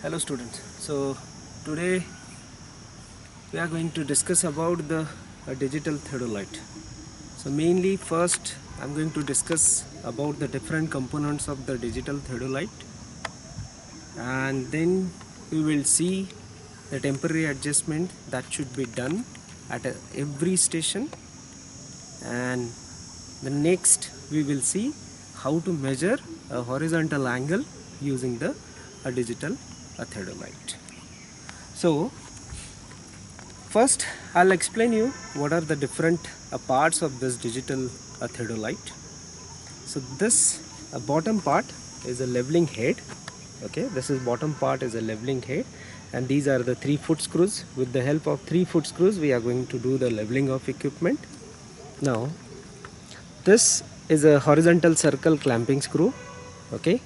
Hello students. So today we are going to discuss about the digital theodolite. So mainly first I'm going to discuss about the different components of the digital theodolite, and then we will see the temporary adjustment that should be done at every station, and the next we will see how to measure a horizontal angle using the digital theodolite. So first, I'll explain you what are the different parts of this digital theodolite. So this bottom part is a leveling head. Okay, this is bottom part is a leveling head, and these are the 3-foot screws. With the help of 3-foot screws, we are going to do the leveling of equipment. Now, this is a horizontal circle clamping screw. Okay,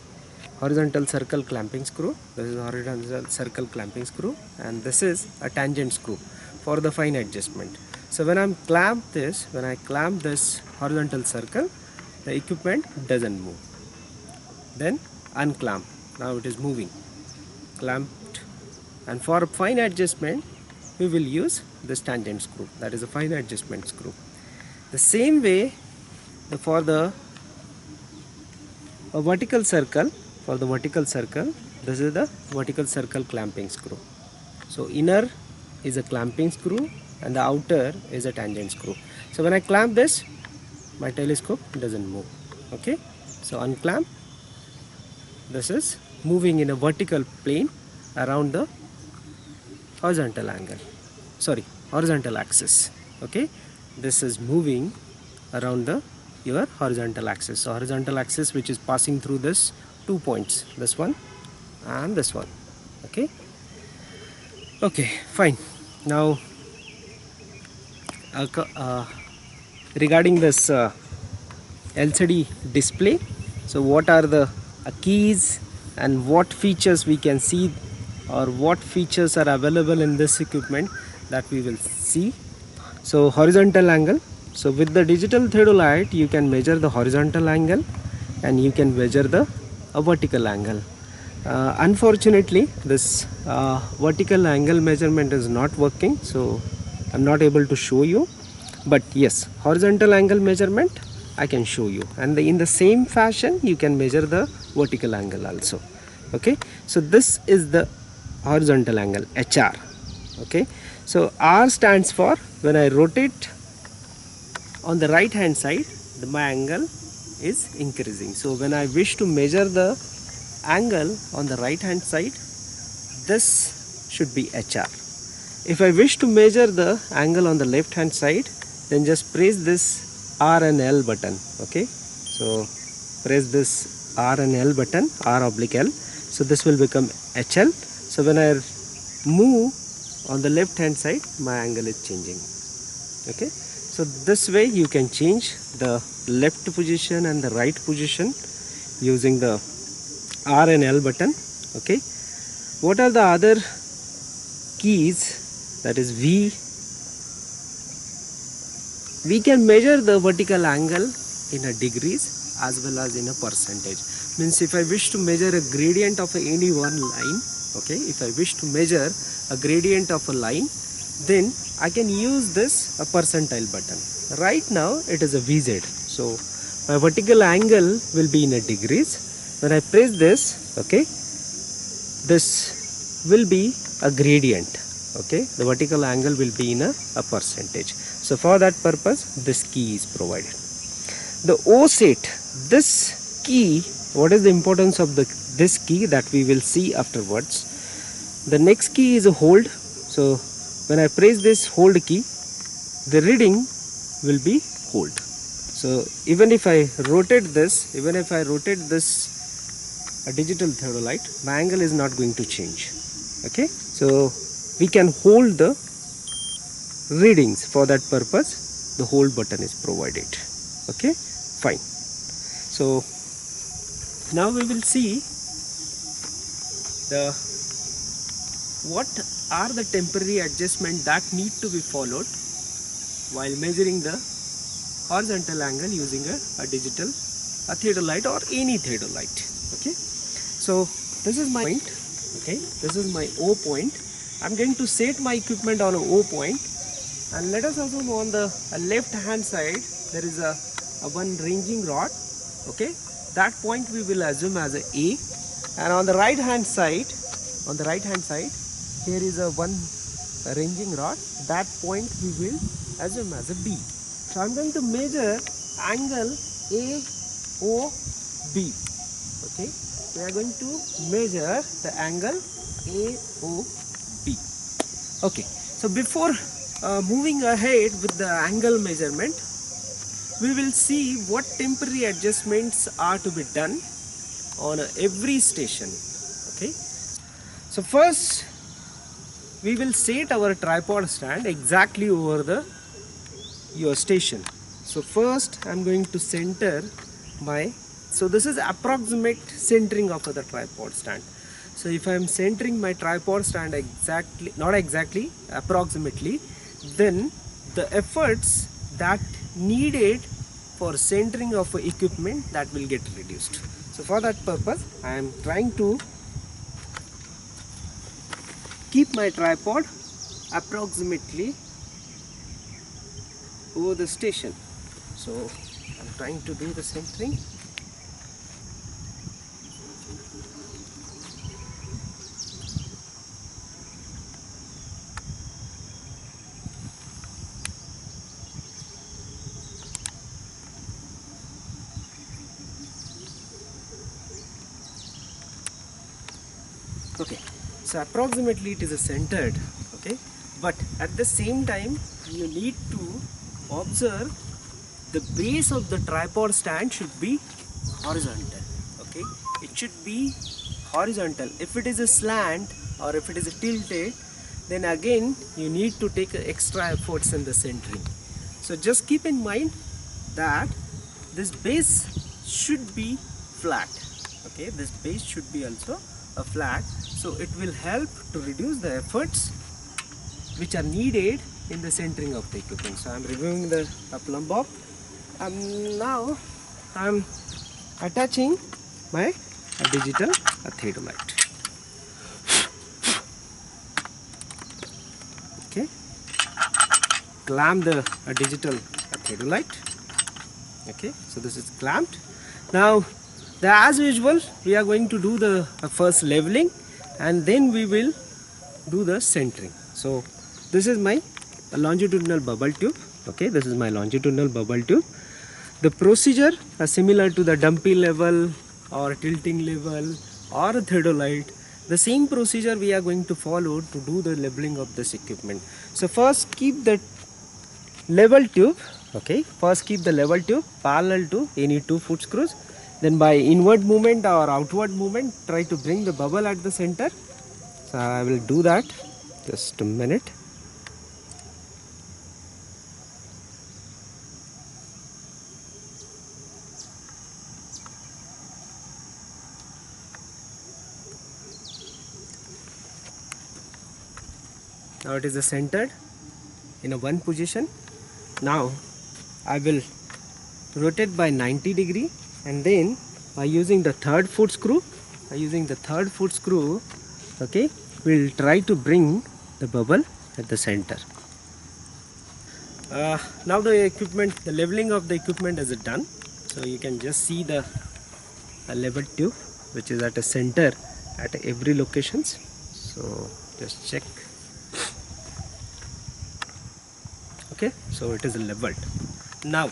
horizontal circle clamping screw. This is a horizontal circle clamping screw, and this is a tangent screw for the fine adjustment. So when I clamp this horizontal circle, the equipment doesn't move. Then unclamp. Now it is moving. Clamped. And for fine adjustment, we will use this tangent screw. That is a fine adjustment screw. The same way for the vertical circle. For the vertical circle, this is the vertical circle clamping screw. So inner is a clamping screw and the outer is a tangent screw. So when I clamp this, my telescope doesn't move. Okay, so unclamp. This is moving in a vertical plane around the horizontal angle. Horizontal axis. Okay, this is moving around your horizontal axis. So horizontal axis which is passing through this 2 points, this one and this one. Okay, fine. Now regarding this LCD display, so what are the keys and what features we can see, or what features are available in this equipment, that we will see. So horizontal angle. So with the digital theodolite, you can measure the horizontal angle and you can measure the vertical angle. Unfortunately, this vertical angle measurement is not working, so I'm not able to show you. But yes, horizontal angle measurement I can show you, and in the same fashion you can measure the vertical angle also. Okay, so this is the horizontal angle, HR. Okay, so R stands for, when I rotate on the right hand side, my angle is increasing. So when I wish to measure the angle on the right hand side, this should be HR. If I wish to measure the angle on the left hand side, then just press this R and L button. Okay, so press this R and L button, R/L. So this will become HL. So when I move on the left hand side, my angle is changing. Okay, so this way you can change the left position and the right position using the R and L button. Okay, what are the other keys? That is V. We can measure the vertical angle in a degrees as well as in a percentage. Means if I wish to measure a gradient of any one line, okay, if I wish to measure a gradient of a line, then I can use this a percentile button. Right now it is a VZ. So my vertical angle will be in a degrees. When I press this, okay, this will be a gradient. Okay, the vertical angle will be in a percentage. So for that purpose, this key is provided. The O set, this key, what is the importance of this key, that we will see afterwards. The next key is a hold. So when I press this hold key, the reading will be hold. So even if I rotate this, a digital theodolite, my angle is not going to change. Okay, so we can hold the readings. For that purpose, the hold button is provided. Okay, fine. So now we will see what are the temporary adjustments that need to be followed while measuring the horizontal angle using a digital theodolite or any theodolite. Okay, so this is my point. Okay, this is my O point. I'm going to set my equipment on a O point, and let us assume on the left hand side there is a one ranging rod. Okay, that point we will assume as a A, and on the right hand side, here is a one ranging rod. That point we will assume as a B. So I'm going to measure angle AOB. Okay, we are going to measure the angle AOB. Okay, so before moving ahead with the angle measurement, we will see what temporary adjustments are to be done on every station. Okay, so first we will set our tripod stand exactly over your station. So first I'm going to center so this is approximate centering of the tripod stand. So if I am centering my tripod stand not exactly, approximately, then the efforts that needed for centering of equipment, that will get reduced. So for that purpose I am trying to keep my tripod approximately over the station. So I'm trying to do the centering. Okay, so approximately it is centered. Okay, but at the same time you need to observe the base of the tripod stand should be horizontal. Okay, it should be horizontal. If it is a slant or if it is a tilted, then again you need to take extra efforts in the centering. So just keep in mind that this base should be flat. Okay, this base should be also a flat, so it will help to reduce the efforts which are needed in the centering of the equipment. So I am removing the plumb bob, and now I am attaching my digital theodolite. Okay, clamp the digital theodolite. Okay, so this is clamped. Now as usual we are going to do the first leveling, and then we will do the centering. So this is my longitudinal bubble tube. Okay, this is my longitudinal bubble tube. The procedure is similar to the dumpy level or tilting level or theodolite. The same procedure we are going to follow to do the leveling of this equipment. So first keep the level tube. Okay, first keep the level tube parallel to any 2 foot screws. Then by inward movement or outward movement, try to bring the bubble at the center. So I will do that. Just a minute. Now it is centered in a one position. Now I will rotate by 90 degree, and then by using the third foot screw, okay, we'll try to bring the bubble at the center. Now the leveling of the equipment is done. So you can just see the level tube which is at a center at every locations. So just check. Okay, so it is leveled. Now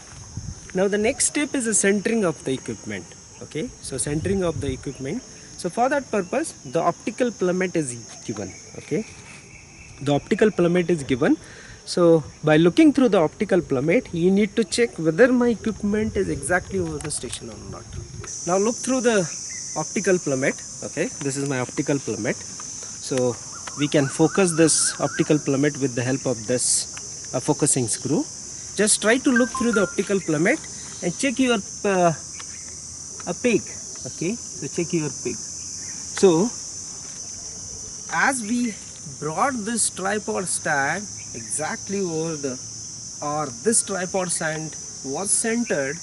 the next step is the centering of the equipment. Okay, so centering of the equipment. So for that purpose the optical plummet is given. Okay, the optical plummet is given. So by looking through the optical plummet, you need to check whether my equipment is exactly over the station or not. Now look through the optical plummet. Okay, this is my optical plummet. So we can focus this optical plummet with the help of this focusing screw. Just try to look through the optical plummet and check your peg. Okay, so check your peg. So as we brought this tripod stand exactly over this tripod stand was centered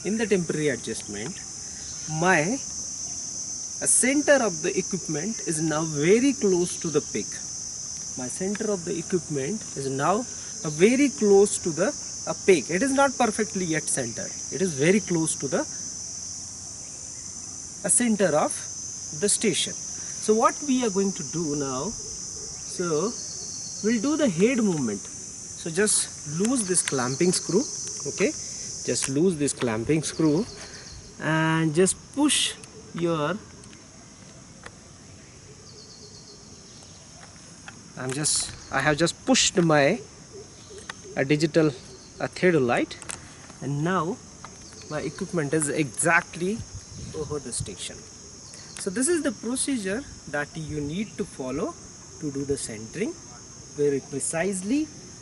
in the temporary adjustment, my a center of the equipment is now very close to the pig. My center of the equipment is now very close to the pig. It is not perfectly yet centered. It is very close to the center of the station. So what we are going to do now, so we'll do the head movement. So just loose this clamping screw, okay, just loose this clamping screw and just push your, I have just pushed my digital theodolite, and now my equipment is exactly over the station. So this is the procedure that you need to follow to do the centering very precisely